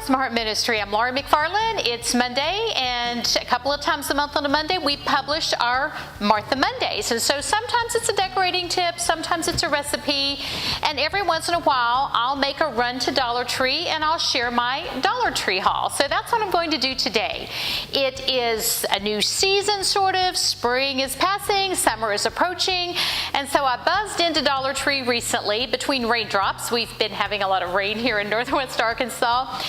Across My Heart Ministry. I'm Laurie McFarland. It's Monday, and a couple of times a month on a Monday, we publish our Martha Mondays. And so sometimes it's a decorating tip, sometimes it's a recipe, and every once in a while, I'll make a run to Dollar Tree and I'll share my Dollar Tree haul. So that's what I'm going to do today. It is a new season, sort of. Spring is passing, summer is approaching, and so I buzzed into Dollar Tree recently between raindrops. We've been having a lot of rain here in Northwest Arkansas,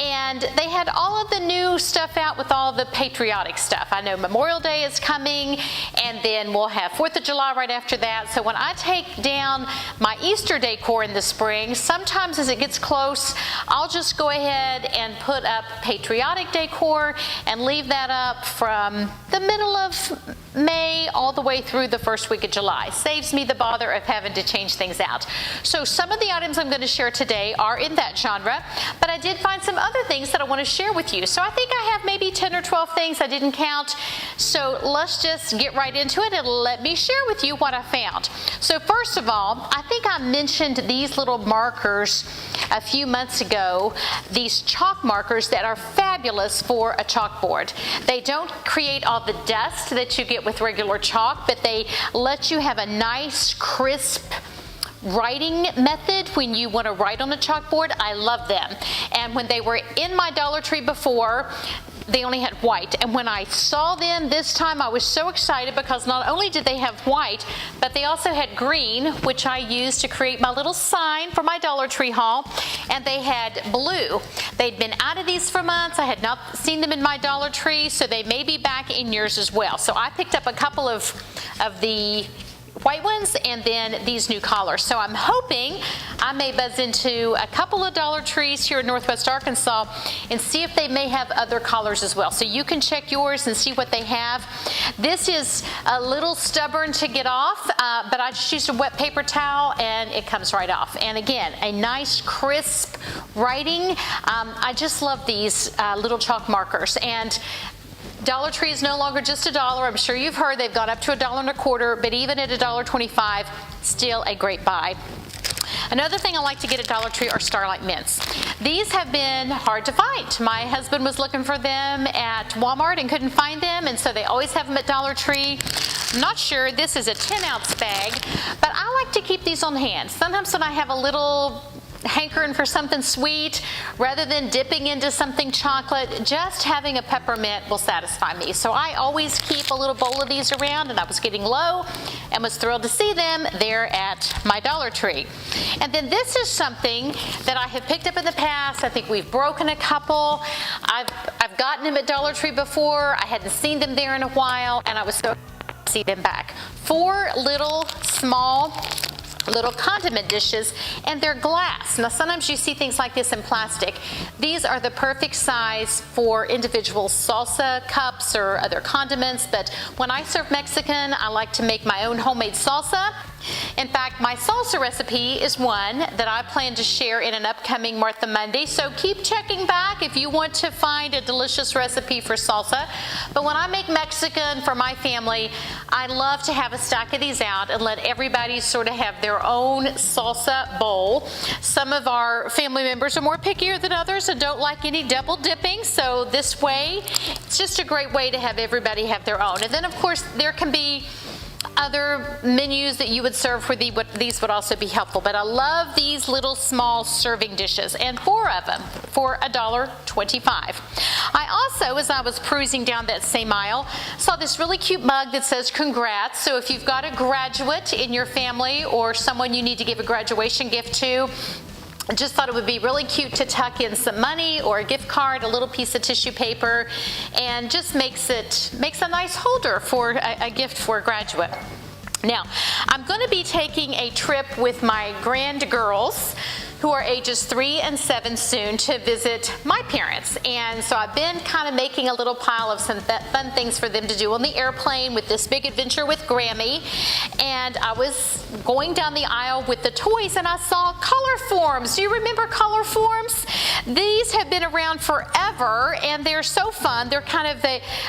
and they had all of the new stuff out with all the patriotic stuff. I know Memorial Day is coming, and then we'll have 4th of July right after that. So when I take down my Easter decor in the spring, sometimes as it gets close, I'll just go ahead and put up patriotic decor and leave that up from the middle of May all the way through the first week of July. Saves me the bother of having to change things out. So some of the items I'm going to share today are in that genre, but I did find some other things that I want to share with you. So I think I have maybe 10 or 12 things I didn't count. So let's just get right into it and let me share with you what I found. So first of all, I think I mentioned these little markers a few months ago, these chalk markers that are fabulous for a chalkboard. They don't create all the dust that you get with regular chalk, but they let you have a nice, crisp writing method when you want to write on a chalkboard. I love them. And when they were in my Dollar Tree before, they only had white. And when I saw them this time, I was so excited because not only did they have white, but they also had green, which I used to create my little sign for my Dollar Tree haul. And they had blue. They'd been out of these for months. I had not seen them in my Dollar Tree, so they may be back in yours as well. So I picked up a couple of the white ones and then these new collars. So I'm hoping I may buzz into a couple of Dollar Trees here in Northwest Arkansas and see if they may have other collars as well. So you can check yours and see what they have. This is a little stubborn to get off, but I just used a wet paper towel and it comes right off. And again, a nice crisp writing. I just love these little chalk markers. And Dollar Tree is no longer just $1. I'm sure you've heard they've gone up to $1.25, but even at $1.25, still a great buy. Another thing I like to get at Dollar Tree are Starlight Mints. These have been hard to find. My husband was looking for them at Walmart and couldn't find them, and so they always have them at Dollar Tree. I'm not sure. This is a 10-ounce bag, but I like to keep these on hand. Sometimes when I have a little hankering for something sweet, rather than dipping into something chocolate, just having a peppermint will satisfy me. So I always keep a little bowl of these around, and I was getting low and was thrilled to see them there at my Dollar Tree. And then this is something that I have picked up in the past. I think we've broken a couple. I've gotten them at Dollar Tree before. I hadn't seen them there in a while, and I was so excited to see them back. 4 little small little condiment dishes, and they're glass. Now sometimes you see things like this in plastic. These are the perfect size for individual salsa cups or other condiments, but when I serve Mexican, I like to make my own homemade salsa. In fact, my salsa recipe is one that I plan to share in an upcoming Martha Monday, so keep checking back if you want to find a delicious recipe for salsa. But when I make Mexican for my family, I love to have a stack of these out and let everybody sort of have their own salsa bowl. Some of our family members are more pickier than others and don't like any double dipping, so this way, it's just a great way to have everybody have their own. And then of course, there can be other menus that you would serve for these would also be helpful. But I love these little small serving dishes, and 4 of them for $1.25. I also, as I was perusing down that same aisle, saw this really cute mug that says congrats. So if you've got a graduate in your family or someone you need to give a graduation gift to, I just thought it would be really cute to tuck in some money or a gift card, a little piece of tissue paper, and just makes a nice holder for a gift for a graduate. Now, I'm going to be taking a trip with my grand girls, who are ages 3 and 7 soon, to visit my parents. And so I've been kind of making a little pile of some fun things for them to do on the airplane with this big adventure with Grammy. And I was going down the aisle with the toys and I saw color forms. Do you remember color forms? These have been around forever and they're so fun. They're kind of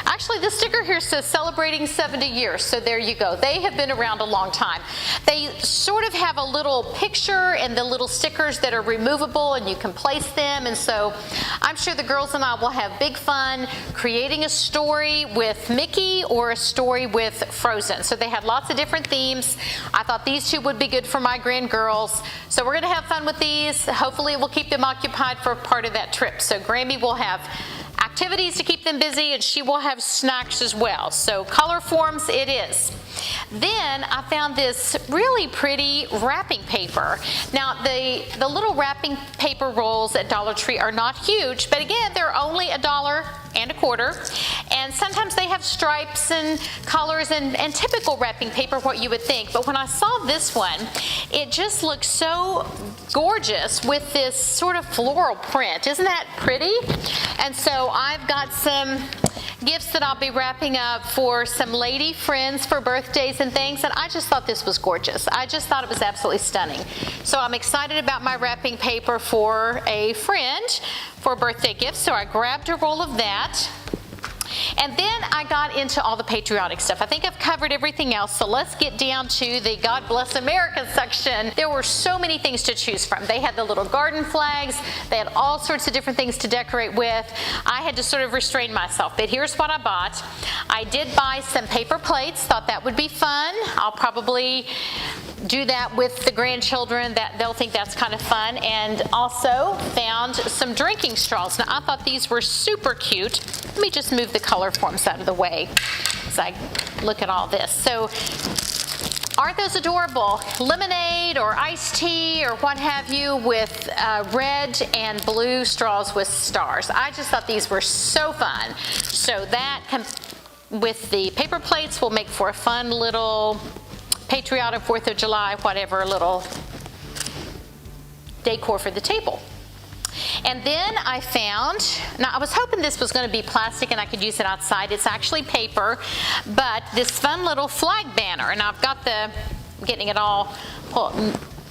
actually the sticker here says celebrating 70 years. So there you go. They have been around a long time. They sort of have a little picture and the little stickers that are removable and you can place them. And so I'm sure the girls and I will have big fun creating a story with Mickey or a story with Frozen. So they had lots of different themes. I thought these two would be good for my grand girls. So we're going to have fun with these. Hopefully it will keep them occupied for part of that trip. So Grammy will have activities to keep them busy, and she will have snacks as well. So color forms it is. Then I found this really pretty wrapping paper. Now the little wrapping paper rolls at Dollar Tree are not huge, but again, they're only $1.25. And sometimes they have stripes and colors and typical wrapping paper, what you would think. But when I saw this one, it just looks so gorgeous with this sort of floral print. Isn't that pretty? And so I've got some gifts that I'll be wrapping up for some lady friends for birthdays and things, and I just thought this was gorgeous. I just thought it was absolutely stunning. So I'm excited about my wrapping paper for a friend for a birthday gift, so I grabbed a roll of that. And then I got into all the patriotic stuff. I think I've covered everything else, so let's get down to the God Bless America section. There were so many things to choose from. They had the little garden flags. They had all sorts of different things to decorate with. I had to sort of restrain myself, but here's what I bought. I did buy some paper plates, thought that would be fun. I'll probably do that with the grandchildren. That they'll think that's kind of fun. And also found some drinking straws. Now I thought these were super cute. Let me just move the color forms out of the way as I look at all this. So aren't those adorable? Lemonade or iced tea or what have you with red and blue straws with stars. I just thought these were so fun. So that with the paper plates will make for a fun little patriotic 4th of July, whatever, little decor for the table. And then I found, now I was hoping this was going to be plastic and I could use it outside. It's actually paper, but this fun little flag banner, and I've got getting it all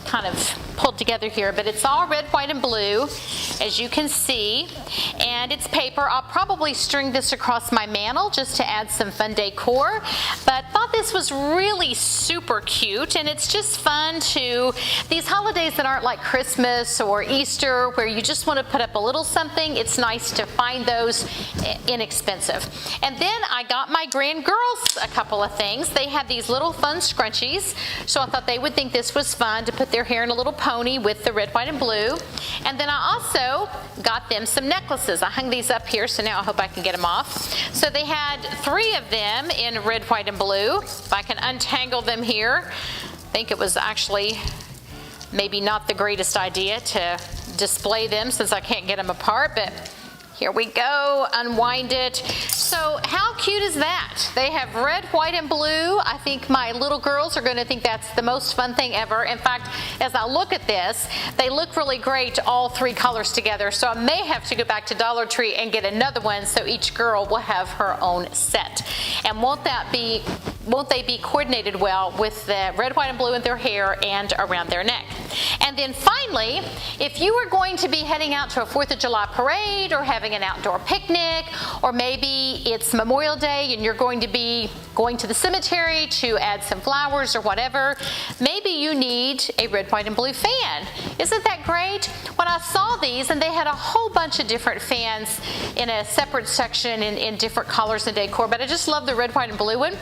kind of pulled together here, but it's all red, white, and blue, as you can see, and it's paper. I'll probably string this across my mantle just to add some fun decor, but thought this was really super cute, and it's just fun to, these holidays that aren't like Christmas or Easter, where you just want to put up a little something, it's nice to find those inexpensive. And then I got my grand girls a couple of things. They had these little fun scrunchies, so I thought they would think this was fun to put their hair in a little pony with the red, white, and blue. And then I also got them some necklaces. I hung these up here, so now I hope I can get them off. So they had 3 of them in red, white, and blue. If I can untangle them here, I think it was actually maybe not the greatest idea to display them since I can't get them apart, but here we go, unwind it. So how cute is that? They have red, white, and blue. I think my little girls are going to think that's the most fun thing ever. In fact, as I look at this, they look really great, all 3 colors together. So I may have to go back to Dollar Tree and get another one so each girl will have her own set. And won't they be coordinated well with the red, white, and blue in their hair and around their neck? And then finally, if you are going to be heading out to a 4th of July parade or having an outdoor picnic, or maybe it's Memorial Day and you're going to be going to the cemetery to add some flowers or whatever, maybe you need a red, white, and blue fan. Isn't that great? When I saw these, and they had a whole bunch of different fans in a separate section in different colors and decor, but I just love the red, white, and blue one.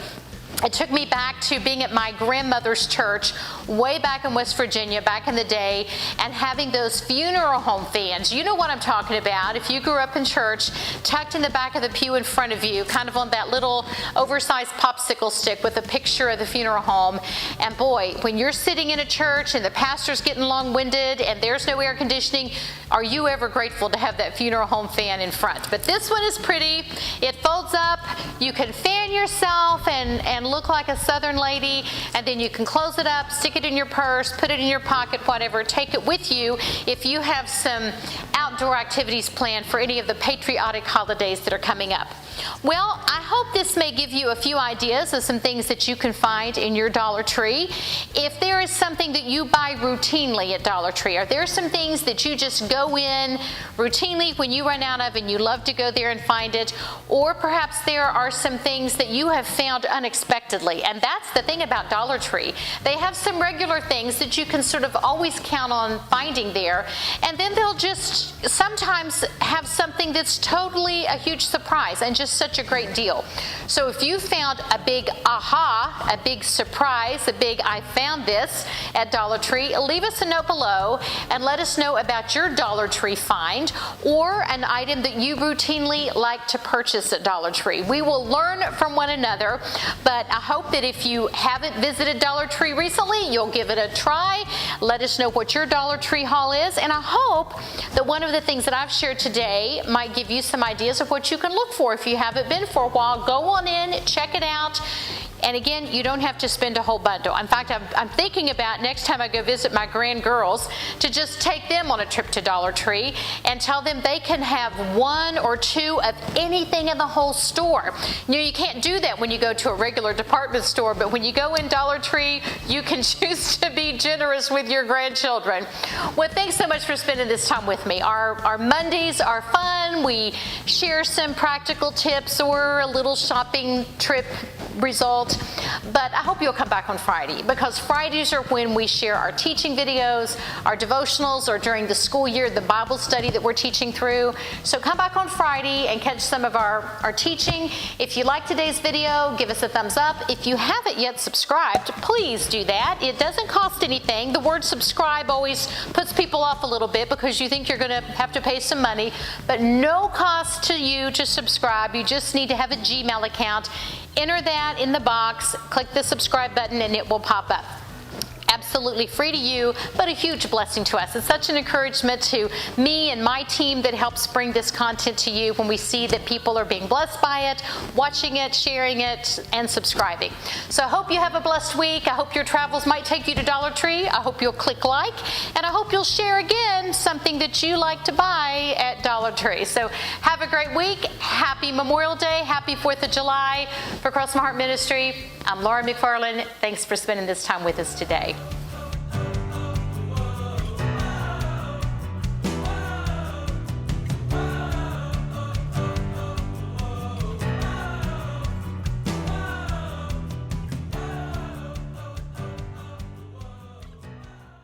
It took me back to being at my grandmother's church way back in West Virginia back in the day and having those funeral home fans. You know what I'm talking about. If you grew up in church, tucked in the back of the pew in front of you, kind of on that little oversized popsicle stick with a picture of the funeral home. And boy, when you're sitting in a church and the pastor's getting long-winded and there's no air conditioning, are you ever grateful to have that funeral home fan in front? But this one is pretty. It folds up. You can fan yourself and look like a Southern lady, and then you can close it up, stick it in your purse, put it in your pocket, whatever. Take it with you if you have some outdoor activities planned for any of the patriotic holidays that are coming up. Well, I hope this may give you a few ideas of some things that you can find in your Dollar Tree. If there is something that you buy routinely at Dollar Tree, are there some things that you just go in routinely when you run out of and you love to go there and find it? Or perhaps there are some things that you have found unexpectedly. And that's the thing about Dollar Tree. They have some regular things that you can sort of always count on finding there. And then they'll just sometimes have something that's totally a huge surprise and just such a great deal. So if you found a big aha, a big surprise, a big I found this at Dollar Tree, leave us a note below and let us know about your Dollar Tree find or an item that you routinely like to purchase at Dollar Tree. We will learn from one another, but I hope that if you haven't visited Dollar Tree recently, you'll give it a try. Let us know what your Dollar Tree haul is, and I hope that one of the things that I've shared today might give you some ideas of what you can look for if you haven't been for a while. Go on in, check it out. And again, you don't have to spend a whole bundle. In fact, I'm thinking about next time I go visit my grand girls to just take them on a trip to Dollar Tree and tell them they can have one or two of anything in the whole store. You know, you can't do that when you go to a regular department store, but when you go in Dollar Tree, you can choose to be generous with your grandchildren. Well, thanks so much for spending this time with me. Our Mondays are fun. We share some practical tips or a little shopping trip result, but I hope you'll come back on Friday, because Fridays are when we share our teaching videos, our devotionals, or during the school year, the Bible study that we're teaching through. So come back on Friday and catch some of our teaching. If you like today's video, give us a thumbs up. If you haven't yet subscribed, please do that. It doesn't cost anything. The word subscribe always puts people off a little bit because you think you're going to have to pay some money, but no cost to you to subscribe. You just need to have a Gmail account. Enter that in the box, click the subscribe button, and it will pop up. Absolutely free to you, but a huge blessing to us. It's such an encouragement to me and my team that helps bring this content to you when we see that people are being blessed by it, watching it, sharing it, and subscribing. So I hope you have a blessed week. I hope your travels might take you to Dollar Tree. I hope you'll click like, and I hope you'll share again something that you like to buy at Dollar Tree. So have a great week. Happy Memorial Day. Happy 4th of July. For Cross My Heart Ministry, I'm Laura McFarland. Thanks for spending this time with us today.